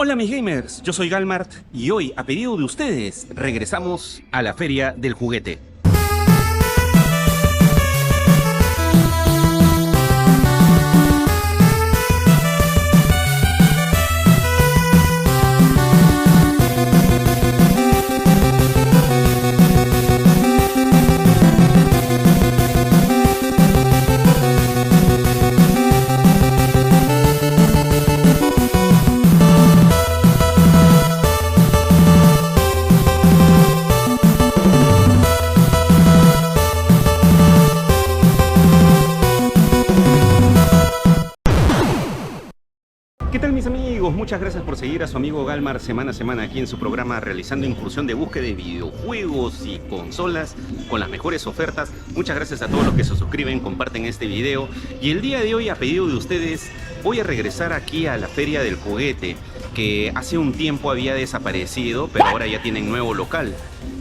Hola mis gamers, yo soy Galmart y hoy, a pedido de ustedes, regresamos a la Feria del Juguete. ¿Qué tal mis amigos? Muchas gracias por seguir a su amigo Galmar semana a semana aquí en su programa realizando incursión de búsqueda de videojuegos y consolas con las mejores ofertas. Muchas gracias a todos los que se suscriben, comparten este video. Y el día de hoy, a pedido de ustedes, voy a regresar aquí a la Feria del Juguete, que hace un tiempo había desaparecido, pero ahora ya tienen nuevo local.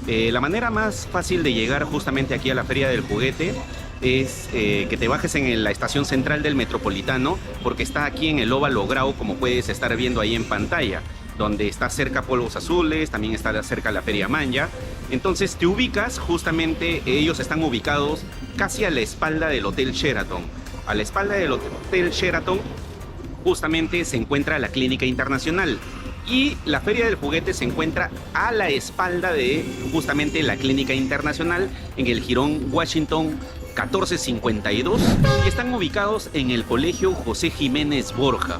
La manera más fácil de llegar justamente aquí a la Feria del Juguete es que te bajes en la estación central del Metropolitano, porque está aquí en el Óvalo Grau, como puedes estar viendo ahí en pantalla, donde está cerca Polvos Azules, también está cerca la Feria Manja. Entonces te ubicas, justamente ellos están ubicados casi a la espalda del Hotel Sheraton. A la espalda del Hotel Sheraton justamente se encuentra la Clínica Internacional. Y la Feria del Juguete se encuentra a la espalda de justamente la Clínica Internacional en el Jirón Washington 1452 y están ubicados en el Colegio José Jiménez Borja.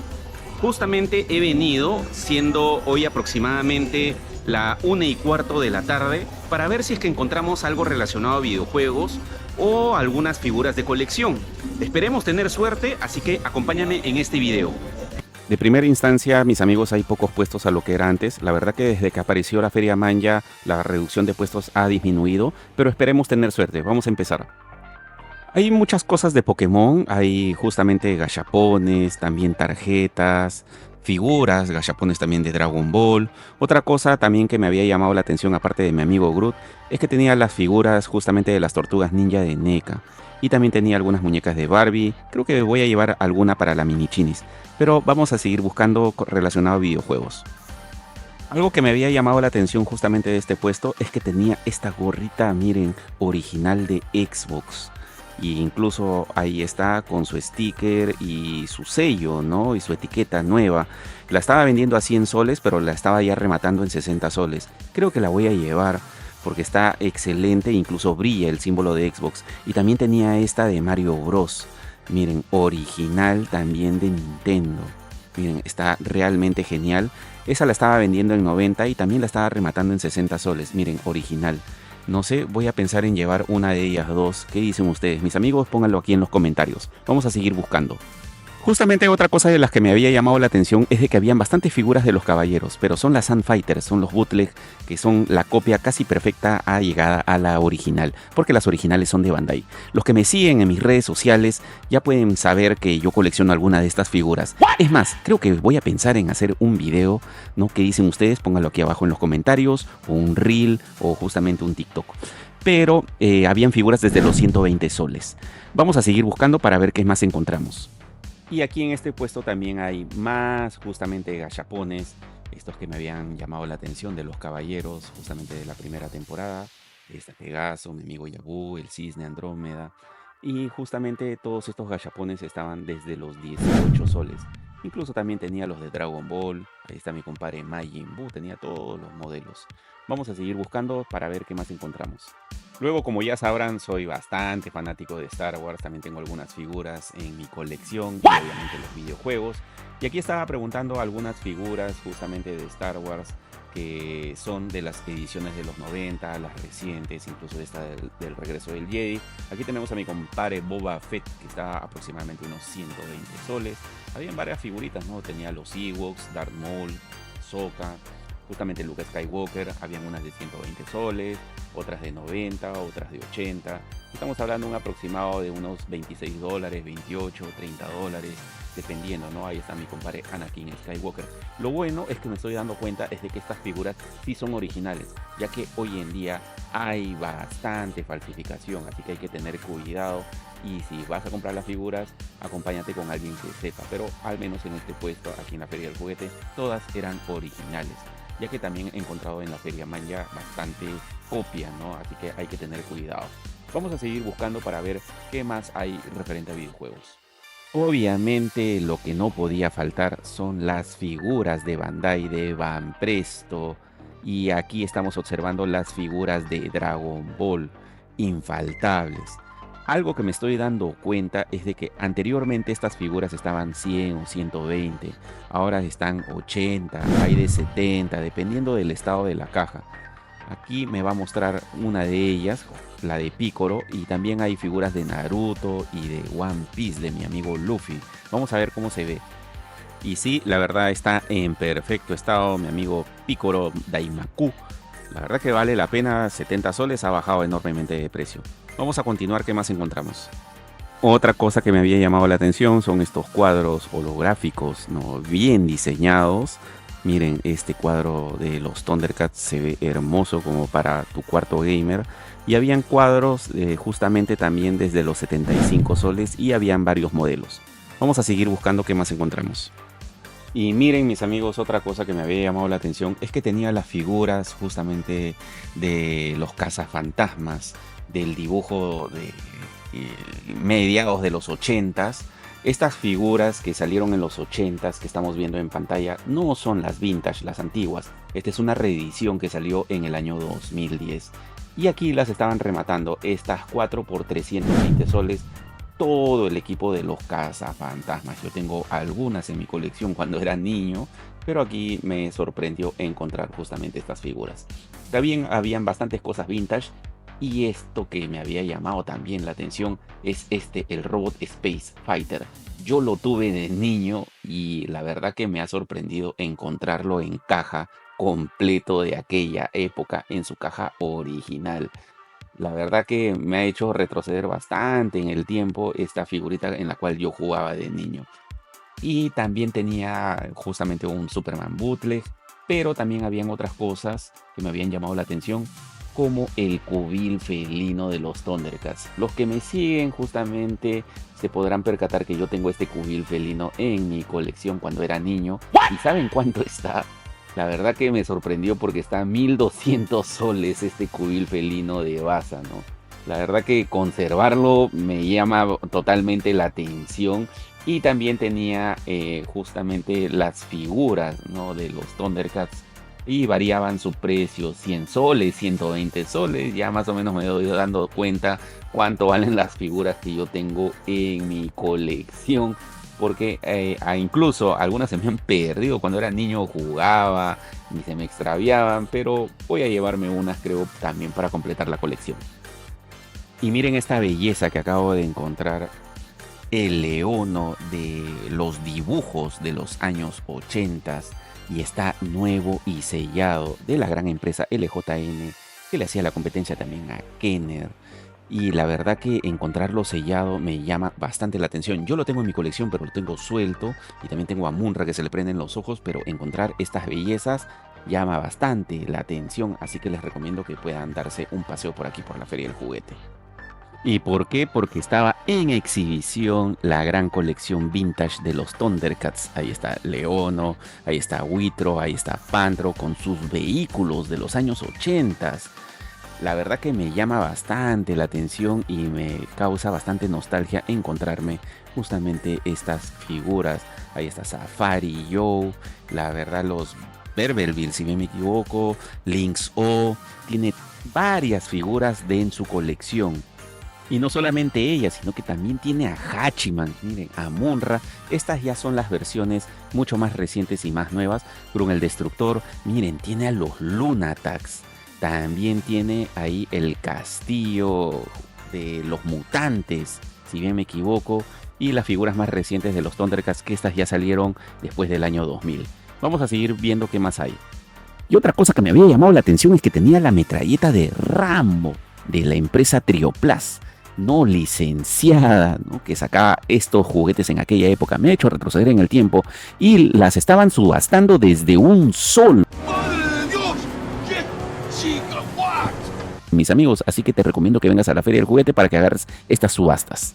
Justamente he venido, siendo hoy aproximadamente la 1:15 de la tarde, para ver si es que encontramos algo relacionado a videojuegos o algunas figuras de colección. Esperemos tener suerte, así que acompáñame en este video. De primera instancia, mis amigos, hay pocos puestos a lo que era antes. La verdad que desde que apareció la Feria Manja, la reducción de puestos ha disminuido, pero esperemos tener suerte. Vamos a empezar. Hay muchas cosas de Pokémon, hay justamente gachapones, también tarjetas, figuras, gachapones también de Dragon Ball. Otra cosa también que me había llamado la atención, aparte de mi amigo Groot, es que tenía las figuras justamente de las tortugas ninja de NECA. Y también tenía algunas muñecas de Barbie. Creo que voy a llevar alguna para la mini chinis. Pero vamos a seguir buscando relacionado a videojuegos. Algo que me había llamado la atención justamente de este puesto es que tenía esta gorrita, miren, original de Xbox. Y incluso ahí está con su sticker y su sello, ¿no? Y su etiqueta nueva. La estaba vendiendo a 100 soles, pero la estaba ya rematando en 60 soles. Creo que la voy a llevar porque está excelente, incluso brilla el símbolo de Xbox. Y también tenía esta de Mario Bros. Miren, original también de Nintendo. Miren, está realmente genial. Esa la estaba vendiendo en 90 y también la estaba rematando en 60 soles. Miren, original. No sé, voy a pensar en llevar una de ellas dos. ¿Qué dicen ustedes? Mis amigos, pónganlo aquí en los comentarios. Vamos a seguir buscando. Justamente otra cosa de las que me había llamado la atención es de que habían bastantes figuras de los caballeros, pero son las Sun Fighters, son los bootleg, que son la copia casi perfecta a llegada a la original, porque las originales son de Bandai. Los que me siguen en mis redes sociales ya pueden saber que yo colecciono alguna de estas figuras. Es más, creo que voy a pensar en hacer un video, ¿no? ¿Qué dicen ustedes? Pónganlo aquí abajo en los comentarios, o un reel, o justamente un TikTok. Pero habían figuras desde los 120 soles. Vamos a seguir buscando para ver qué más encontramos. Y aquí en este puesto también hay más justamente gachapones, estos que me habían llamado la atención de los caballeros justamente de la primera temporada. Este Pegaso, mi amigo Yabu, el Cisne, Andrómeda. Y justamente todos estos gachapones estaban desde los 18 soles. Incluso también tenía los de Dragon Ball. Ahí está mi compadre Majin Buu, tenía todos los modelos. Vamos a seguir buscando para ver qué más encontramos. Luego, como ya sabrán, soy bastante fanático de Star Wars. También tengo algunas figuras en mi colección y obviamente los videojuegos. Y aquí estaba preguntando algunas figuras justamente de Star Wars que son de las ediciones de los 90, las recientes, incluso esta del regreso del Jedi. Aquí tenemos a mi compadre Boba Fett, que está aproximadamente unos 120 soles. Habían varias figuritas, ¿no? Tenía los Ewoks, Darth Maul, Sokka. justamente Luke Skywalker. Habían unas de 120 soles, otras de 90, otras de 80. Estamos hablando de un aproximado de unos 26 dólares, 28, 30 dólares, dependiendo, ¿no? Ahí está mi compadre Anakin Skywalker. Lo bueno es que me estoy dando cuenta es de que estas figuras sí son originales, ya que hoy en día hay bastante falsificación, así que hay que tener cuidado. Y si vas a comprar las figuras, acompáñate con alguien que sepa, pero al menos en este puesto, aquí en la Feria del Juguete, todas eran originales, ya que también he encontrado en la Feria Manja bastante copia, ¿no? Así que hay que tener cuidado. Vamos a seguir buscando para ver qué más hay referente a videojuegos. Obviamente lo que no podía faltar son las figuras de Bandai de Banpresto. Y aquí estamos observando las figuras de Dragon Ball, infaltables. Algo que me estoy dando cuenta es de que anteriormente estas figuras estaban 100 o 120, ahora están 80, hay de 70, dependiendo del estado de la caja. Aquí me va a mostrar una de ellas, la de Piccolo, y también hay figuras de Naruto y de One Piece de mi amigo Luffy. Vamos a ver cómo se ve. Y sí, la verdad está en perfecto estado mi amigo Piccolo Daimaku. La verdad que vale la pena, 70 soles, ha bajado enormemente de precio. Vamos a continuar, ¿qué más encontramos? Otra cosa que me había llamado la atención son estos cuadros holográficos, ¿no? Bien diseñados. Miren, este cuadro de los Thundercats se ve hermoso como para tu cuarto gamer. Y habían cuadros justamente también desde los 75 soles y habían varios modelos. Vamos a seguir buscando qué más encontramos. Y miren, mis amigos, otra cosa que me había llamado la atención es que tenía las figuras justamente de los cazafantasmas del dibujo de mediados de los 80s. Estas figuras que salieron en los 80s que estamos viendo en pantalla no son las vintage, las antiguas. Esta es una reedición que salió en el año 2010. Y aquí las estaban rematando estas 4 por 320 soles. Todo el equipo de los cazafantasmas. Yo tengo algunas en mi colección cuando era niño, pero aquí me sorprendió encontrar justamente estas figuras. También habían bastantes cosas vintage. Y esto que me había llamado también la atención es el Robot Space Fighter. Yo lo tuve de niño y la verdad que me ha sorprendido encontrarlo en caja completo de aquella época, en su caja original. La verdad que me ha hecho retroceder bastante en el tiempo esta figurita en la cual yo jugaba de niño. Y también tenía justamente un Superman bootleg, pero también habían otras cosas que me habían llamado la atención, como el cubil felino de los Thundercats. Los que me siguen justamente se podrán percatar que yo tengo este cubil felino en mi colección cuando era niño. ¿Y saben cuánto está? La verdad que me sorprendió porque está a 1200 soles este cubil felino de Baza, ¿no? La verdad que conservarlo me llama totalmente la atención. Y también tenía justamente las figuras, ¿no?, de los Thundercats. Y variaban su precio, 100 soles, 120 soles. Ya más o menos me doy dando cuenta cuánto valen las figuras que yo tengo en mi colección. Porque incluso algunas se me han perdido. Cuando era niño jugaba y se me extraviaban. Pero voy a llevarme unas, creo, también para completar la colección. Y miren esta belleza que acabo de encontrar. El Leono de los dibujos de los años 80. Y está nuevo y sellado, de la gran empresa LJN, que le hacía la competencia también a Kenner. Y la verdad que encontrarlo sellado me llama bastante la atención. Yo lo tengo en mi colección, pero lo tengo suelto. Y también tengo a Munra, que se le prenden los ojos. Pero encontrar estas bellezas llama bastante la atención. Así que les recomiendo que puedan darse un paseo por aquí, por la Feria del Juguete. ¿Y por qué? Porque estaba en exhibición la gran colección vintage de los Thundercats. Ahí está Leono, ahí está Whitro, ahí está Pantro con sus vehículos de los años 80. La verdad que me llama bastante la atención y me causa bastante nostalgia encontrarme justamente estas figuras. Ahí está Safari, Joe, la verdad los Berbelville, si bien me equivoco, Lynx O, tiene varias figuras en su colección. Y no solamente ella, sino que también tiene a Hachiman, miren, a Munra. Estas ya son las versiones mucho más recientes y más nuevas. Grun el Destructor, miren, tiene a los Lunatax. También tiene ahí el castillo de los mutantes, si bien me equivoco. Y las figuras más recientes de los Thundercats, que estas ya salieron después del año 2000. Vamos a seguir viendo qué más hay. Y otra cosa que me había llamado la atención es que tenía la metralleta de Rambo de la empresa Trioplas, no licenciada, ¿no? Que sacaba estos juguetes en aquella época. Me ha hecho retroceder en el tiempo y las estaban subastando desde un sol. ¡Madre de Dios! ¡Qué chica! ¿What? Mis amigos, así que te recomiendo que vengas a la Feria del Juguete para que agarres estas subastas.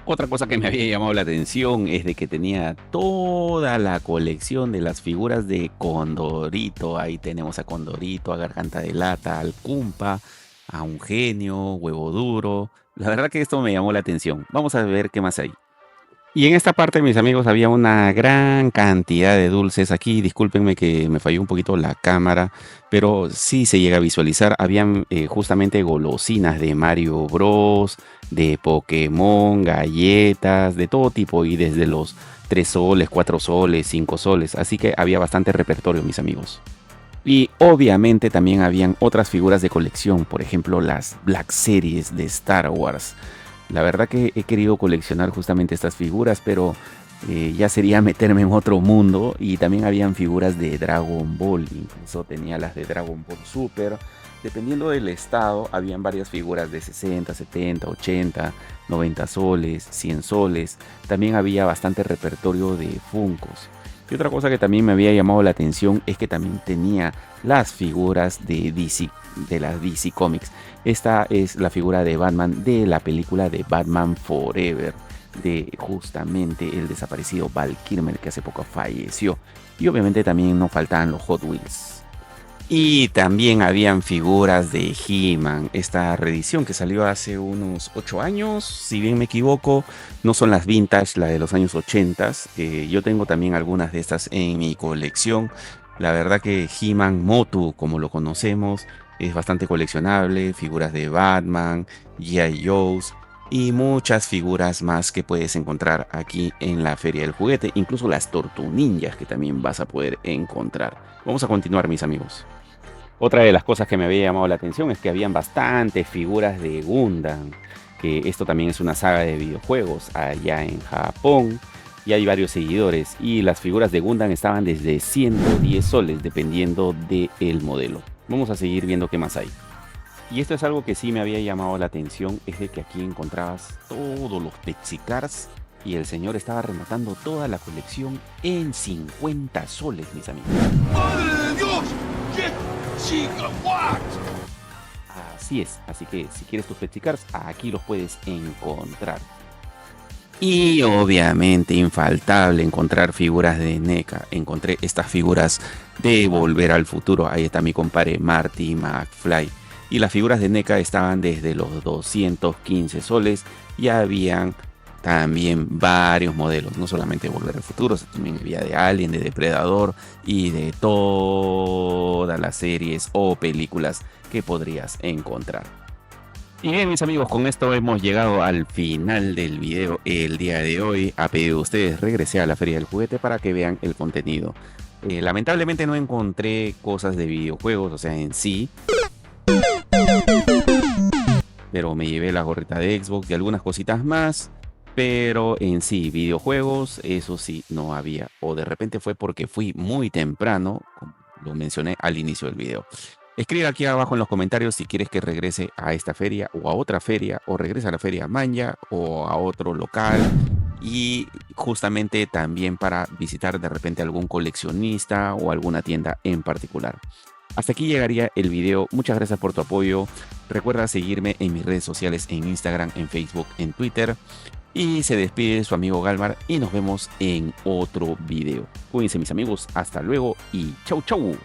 Otra cosa que me había llamado la atención es de que tenía toda la colección de las figuras de Condorito. Ahí tenemos a Condorito, a Garganta de Lata, al Cumpa, a un genio, Huevo Duro. La verdad que esto me llamó la atención. Vamos a ver qué más hay. Y en esta parte, mis amigos, había una gran cantidad de dulces. Aquí, discúlpenme que me falló un poquito la cámara, pero sí se llega a visualizar. Habían justamente golosinas de Mario Bros, de Pokémon, galletas, de todo tipo, y desde los 3 soles, 4 soles, 5 soles. Así que había bastante repertorio, mis amigos. Y obviamente también habían otras figuras de colección, por ejemplo las Black Series de Star Wars. La verdad que he querido coleccionar justamente estas figuras, pero ya sería meterme en otro mundo. Y también habían figuras de Dragon Ball, incluso tenía las de Dragon Ball Super. Dependiendo del estado, habían varias figuras de 60, 70, 80, 90 soles, 100 soles. También había bastante repertorio de Funkos. Y otra cosa que también me había llamado la atención es que también tenía las figuras de DC, de las DC Comics. Esta es la figura de Batman de la película de Batman Forever, de justamente el desaparecido Val Kilmer, que hace poco falleció. Y obviamente también no faltaban los Hot Wheels. Y también habían figuras de He-Man, esta reedición que salió hace unos 8 años, si bien me equivoco. No son las vintage, la de los años 80. Yo tengo también algunas de estas en mi colección. La verdad que He-Man Motu, como lo conocemos, es bastante coleccionable. Figuras de Batman, G.I. Joes y muchas figuras más que puedes encontrar aquí en la Feria del Juguete. Incluso las Tortuninjas que también vas a poder encontrar. Vamos a continuar, mis amigos. Otra de las cosas que me había llamado la atención es que habían bastantes figuras de Gundam, que esto también es una saga de videojuegos allá en Japón, y hay varios seguidores, y las figuras de Gundam estaban desde 110 soles dependiendo del modelo. Vamos a seguir viendo qué más hay. Y esto es algo que sí me había llamado la atención, es de que aquí encontrabas todos los Pepsi-Cars y el señor estaba rematando toda la colección en 50 soles, mis amigos. ¡Madre de Dios! ¿Qué? Chica, what? Así es, así que si quieres tus Pepsi-Cars, aquí los puedes encontrar. Y obviamente infaltable encontrar figuras de NECA. Encontré estas figuras de Volver al Futuro. Ahí está mi compadre Marty McFly. Y las figuras de NECA estaban desde los 215 soles. Y habían también varios modelos, no solamente de Volver al Futuro, también había de Alien, de Depredador y de todas las series o películas que podrías encontrar. Y bien, mis amigos, con esto hemos llegado al final del video el día de hoy. A pedido de ustedes, regresé a la Feria del Juguete para que vean el contenido. Lamentablemente no encontré cosas de videojuegos, o sea, en sí. Pero me llevé la gorrita de Xbox y algunas cositas más. Pero en sí, videojuegos, eso sí, no había. O de repente fue porque fui muy temprano, como lo mencioné al inicio del video. Escribe aquí abajo en los comentarios si quieres que regrese a esta feria o a otra feria, o regrese a la feria Manya o a otro local. Y justamente también para visitar de repente algún coleccionista o alguna tienda en particular. Hasta aquí llegaría el video. Muchas gracias por tu apoyo. Recuerda seguirme en mis redes sociales, en Instagram, en Facebook, en Twitter. Y se despide su amigo Galmar y nos vemos en otro video. Cuídense, mis amigos, hasta luego y chau chau.